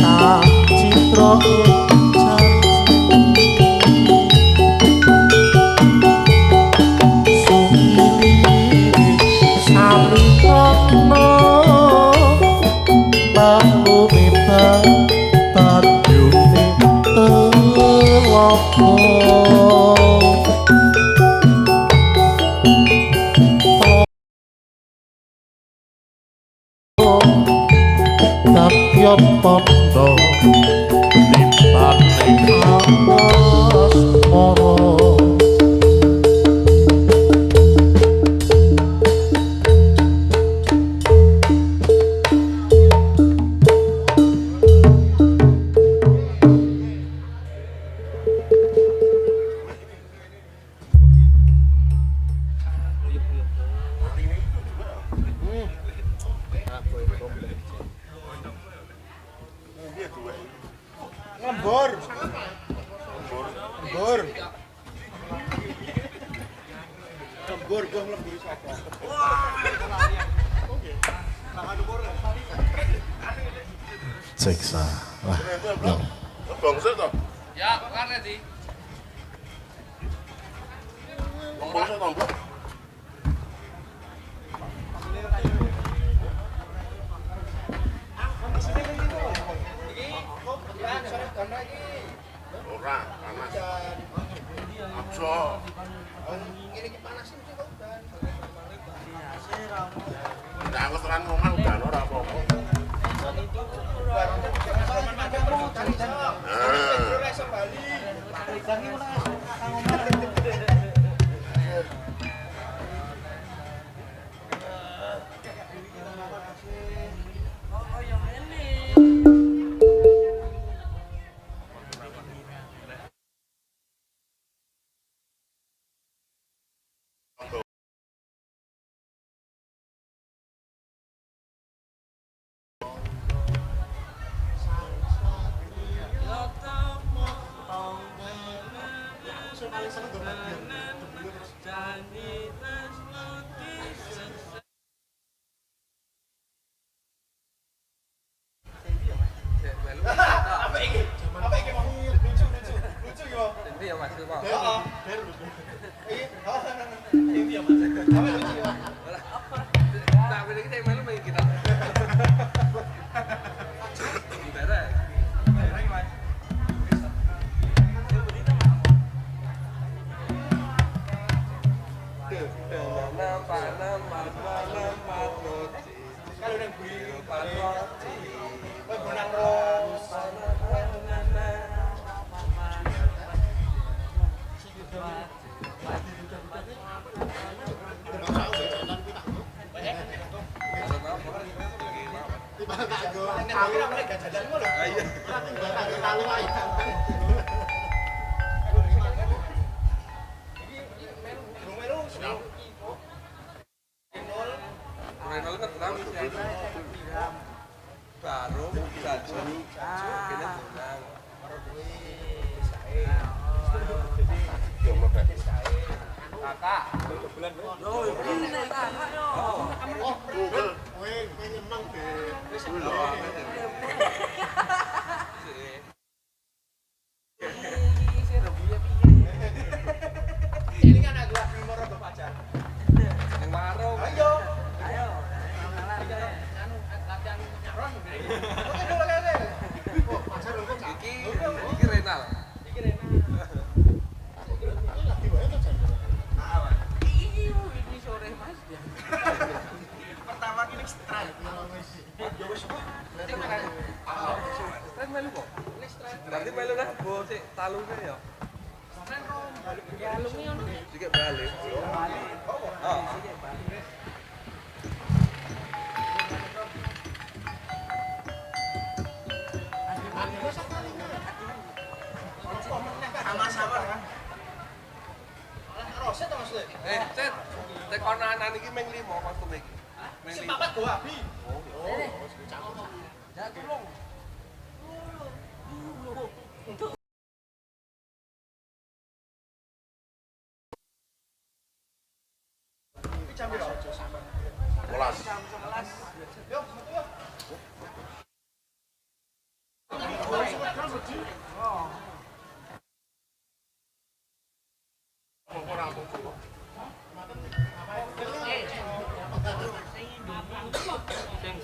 tak citra pondo limbane alas mara Lembur. Lembur gua nglemburi sapa? Seksa. Wah. No. Bangsa to? Ya, kan ready. Bangsa to, ora panas aja ngene iki panas iki kok udan ndak aku teran ngomong udan ora apa-apa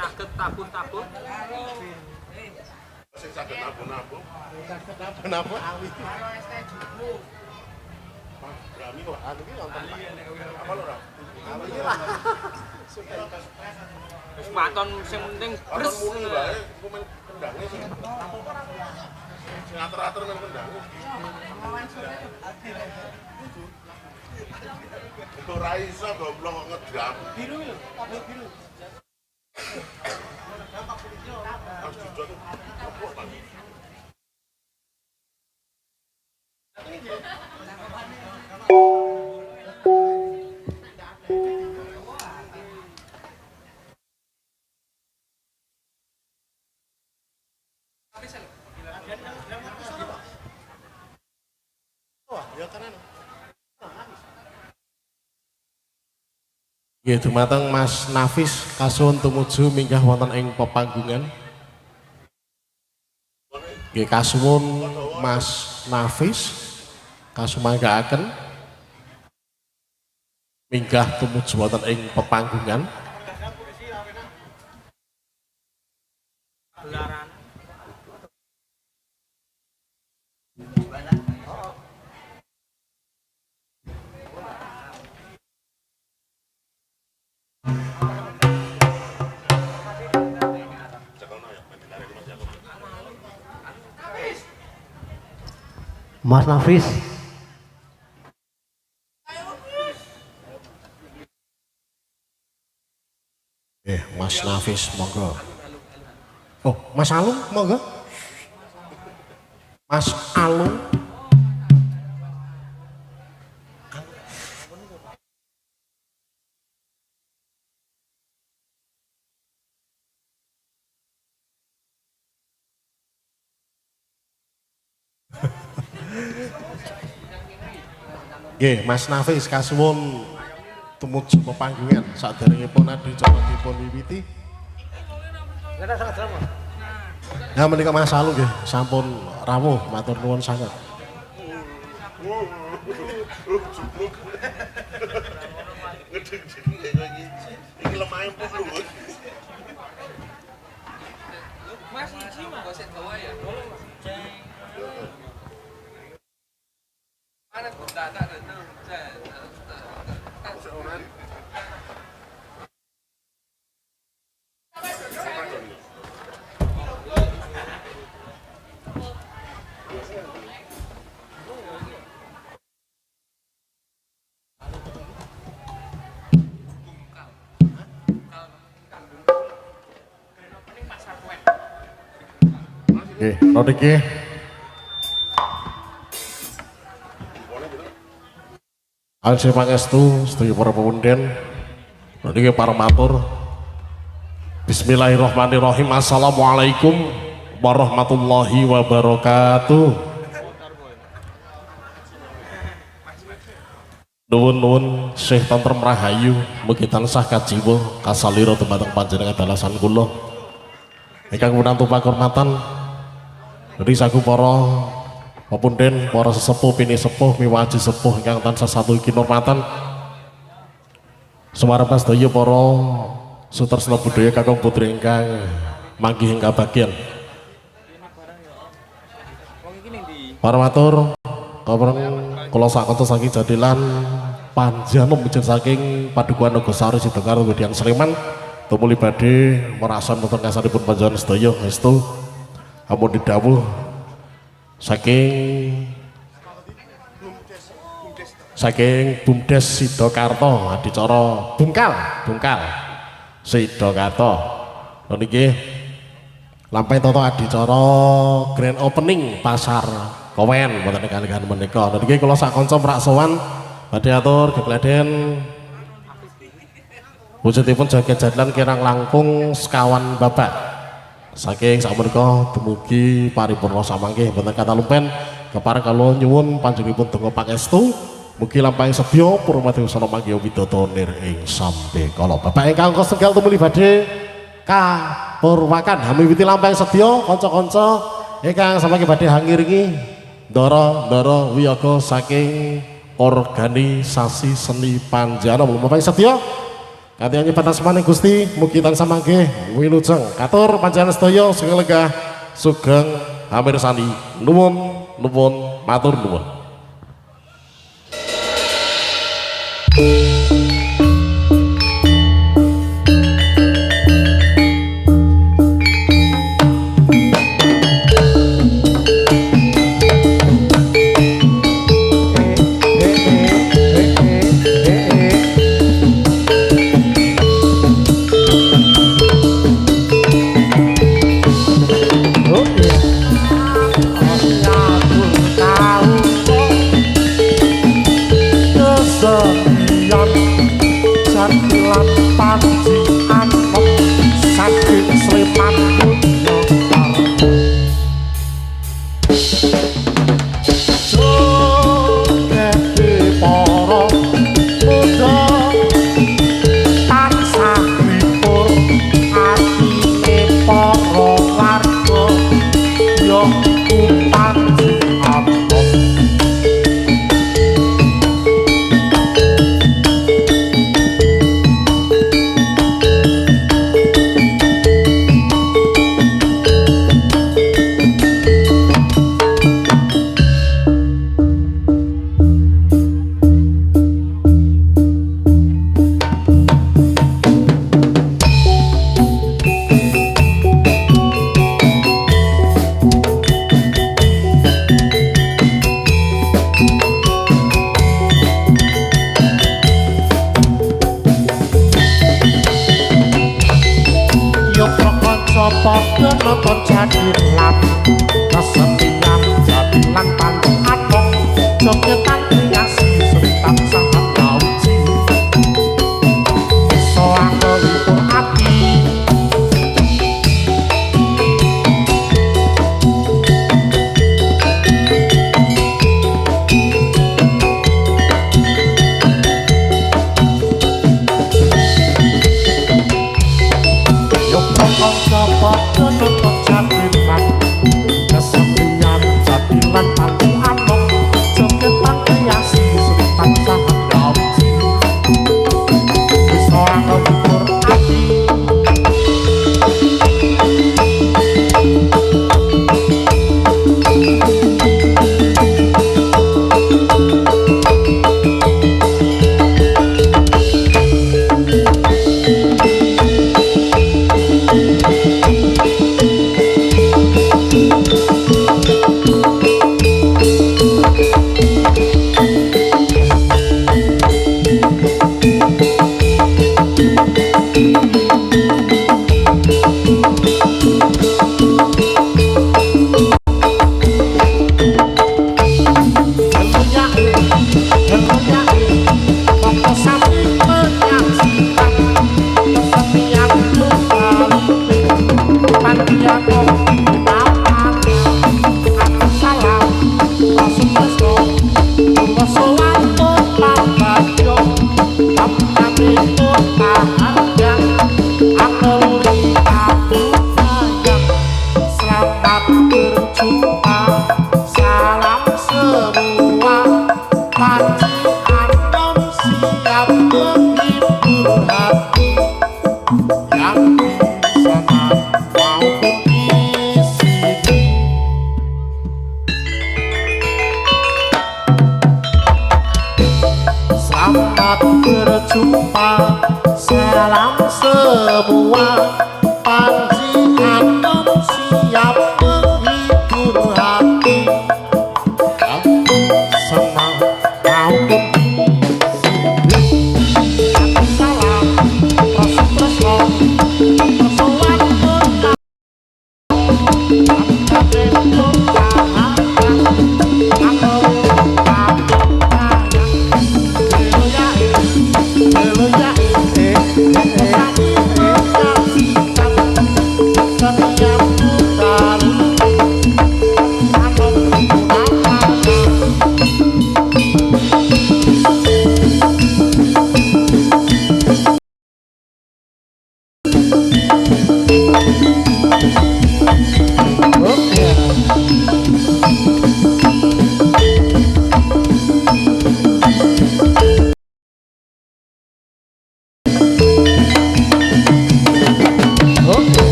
saged tabung-tabung. Sing saged nabung-nabung. Kenapa awi? Berani kok anu ki nonton Pak. Apa lho, Ram? Awi lah. Wis maton sing penting Aton bres. muni wae, iku men kendange sing sing atur-atur men kendange. Itu ra iso goblok kok ngedram. Biru lho, biru. Harus dijot. Apa, Pak? Wah, ya kanan. Nggih dumateng Mas Nafis kasuwun tumuju minggah wonten ing pepanggungan. Nggih kasuwun Mas Nafis kasumanggaken minggah tumuju wonten ing pepanggungan. Gelaran. Mas Nafis. Mas Nafis monggo. Oh, Mas Alung monggo. Mas Alung. Nggih, Mas Nafis kasuwun tumuju pepanggungan saderengipun adicara dipun wiwiti. Ya menika Mas Alung nggih sampun rawuh matur nuwun sanget. Ngedeng-deng iki lemah empuk lho. Mas iki mah kok sik gawa ya. Ana kok tak tak Nggih, niki Alsi pangestu sedaya para pepundhen niki para matur. Bismillahirrahmanirrahim. Assalamualaikum warahmatullahi wabarakatuh. Nuwun-nuwun Syekh Tentrem Rahayu mugi tansah kajiwa kasalira dumateng panjenengan dalasan kula. Ingkang menantu pakurmatan dari saku para pepundhen, para sesepuh, pini sepuh, miwaji sepuh ingkang tansah satu kinurmatan. Sumarep sedaya para sutresna budaya kakung putri ingkang manggih ing kabagyan. Para matur kabareng kula sakonten saking Jadilan panjenengan mujud saking Padukuhan Nogosari Sidakar Gudian Sleman tumuli badhe merasan wonten kasanipun panjenengan sedaya estu ampun didhawuh saking Bumdes Sidakarta adicara bungkal Sidakarta niki lampah tata adicara grand opening pasar Kowen wonten kalihan menika niki kula sak kanca mraksowan badhe atur gegladen wujudipun Joget Jadilan kirang langkung sekawan babak saking sakmenika dumugi paripurna samangke mboten kata lumpen kepareng kula nyuwun panjenenganipun donga pangestu mugi lampahing sedya purmati usana manggiya widodha nir ing sampe kala bapak ingkang kosenggal tumuli badhe kapurwakan hamiwiti lampahing sedya kanca-kanca ingkang samangke badhe hangiringi ndara wiyaga saking organisasi seni Panjana bapak sedya Kanthi batas maning Gusti mugi tansah manggih wilujeng. Katur panjenengan sedaya sugeng lenggah sugeng hamirsani. Nuwun matur nuwun.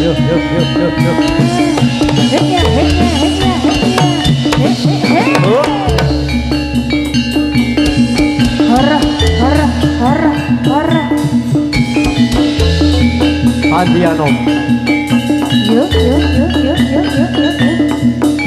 yuk, yuk, yuk, yuk, yuk. Andiano. Yuk, yuk, yuk, yuk, yuk, yuk, yuk, yuk.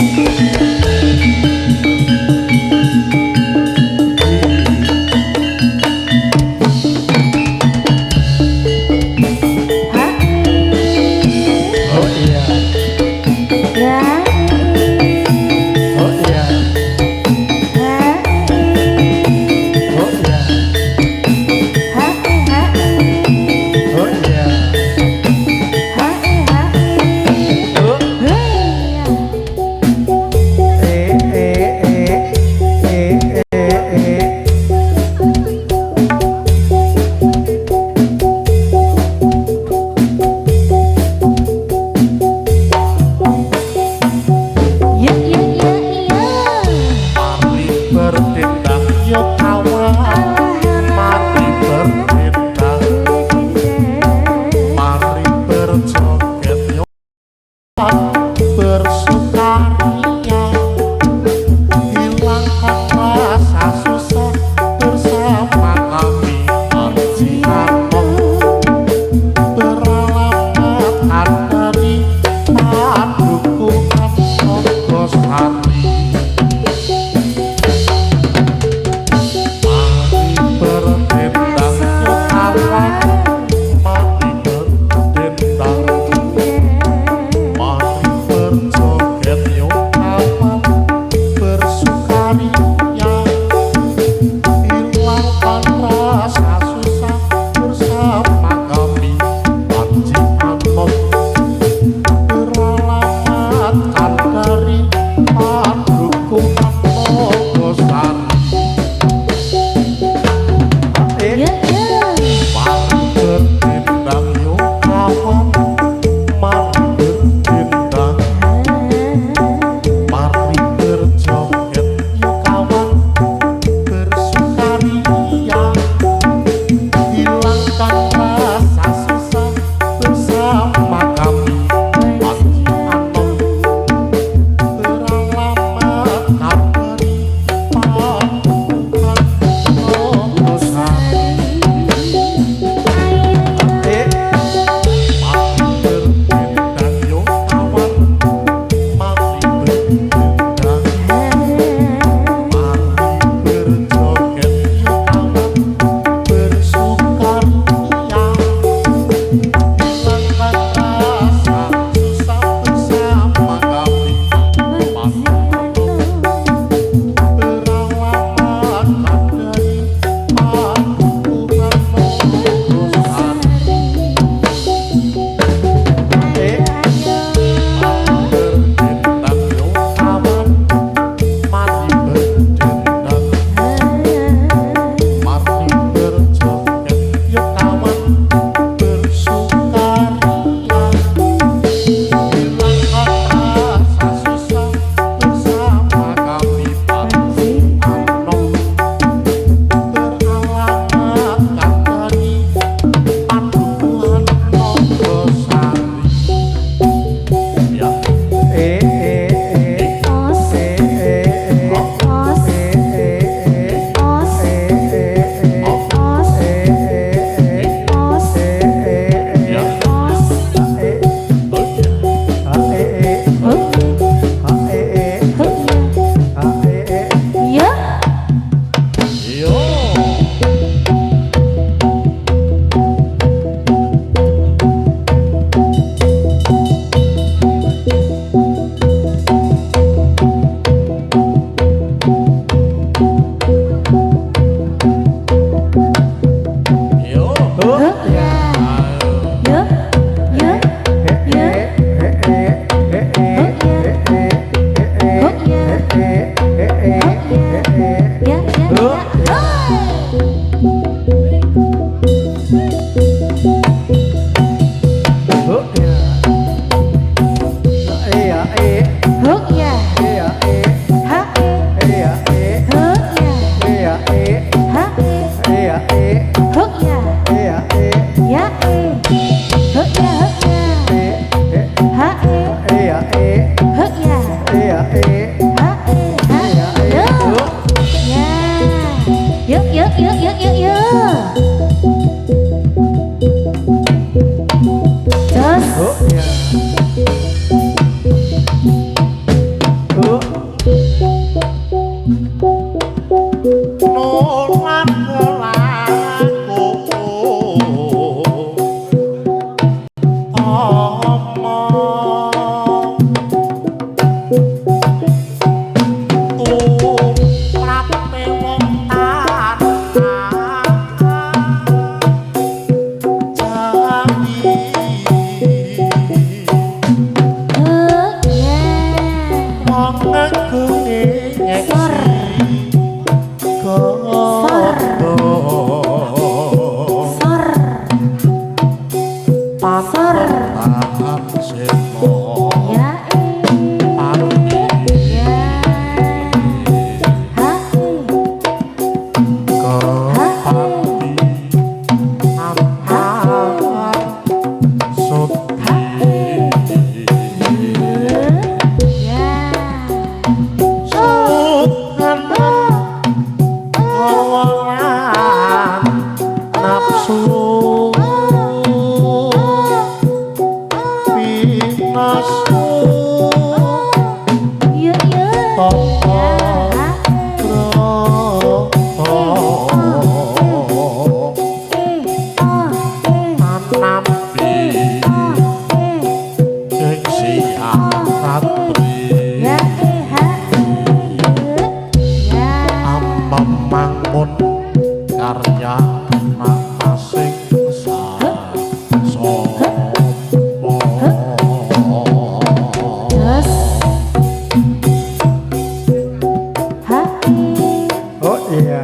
Sur. Tahan seno Ya Parti ya. Ha Kepati Amparan Suti ya. Sutan Awalan Nafsu Pinasu Ya ya. Karya masing Terus Oh iya.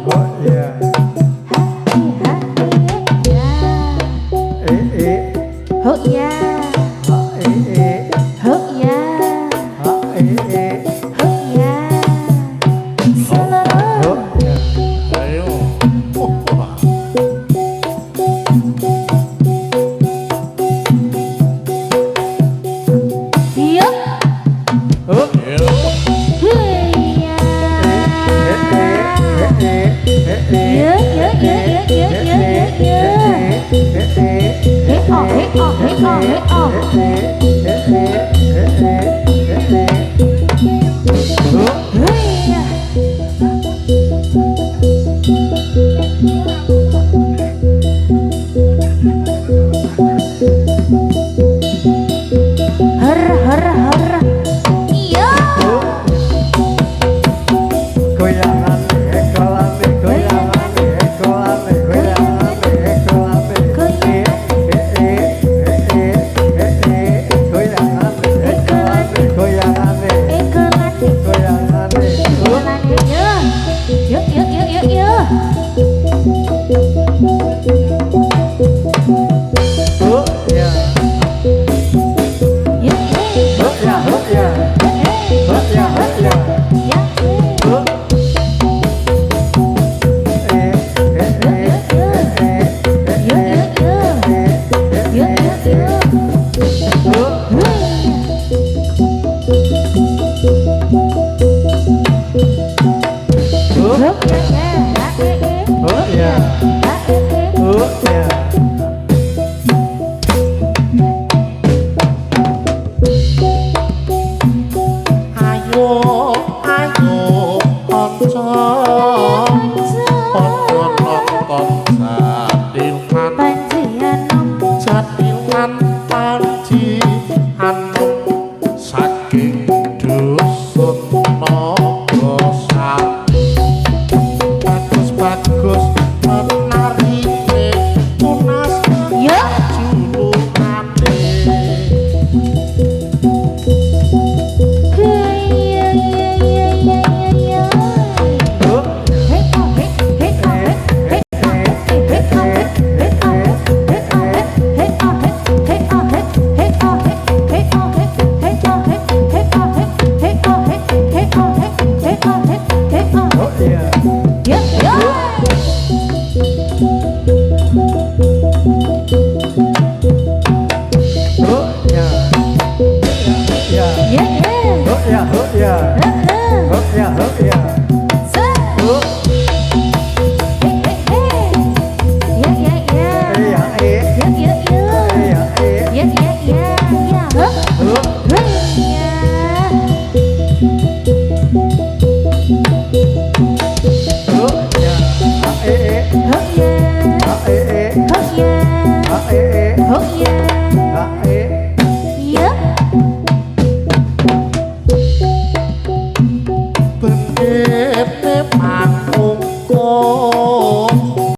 Oh iya. Huk ya, huk ya, huk ya. Seluruh Ayo. yuk, Ayo. ya. Yuk, yuk, yuk, yuk, yuk, yuk, yuk. Hit oh, hit oh, hit oh, hit oh. Hei. Har har har. Iya. Goyangan ekolane, goyangan ekolane, goyangan ekolane. Goyangan ekolane, goyangan Ekolane. goyangan. Ekolane yuk. Yuk, yuk, yuk, yuk, yuk. Oh ya. Yuk, yuk. Oh ya, oh ya. Oh ya, oh ya. Ya. Oh. Oh ya. Oh ya. Ayo, ayo, konco, konco nonton jadilan panji anu saking dusun Nogosari. Bagus menarine tunas julungane. Oh ya. Oh ya. Ya. Oh ya, oh ya. Oh ya, oh ya. Oh ya, Yeah.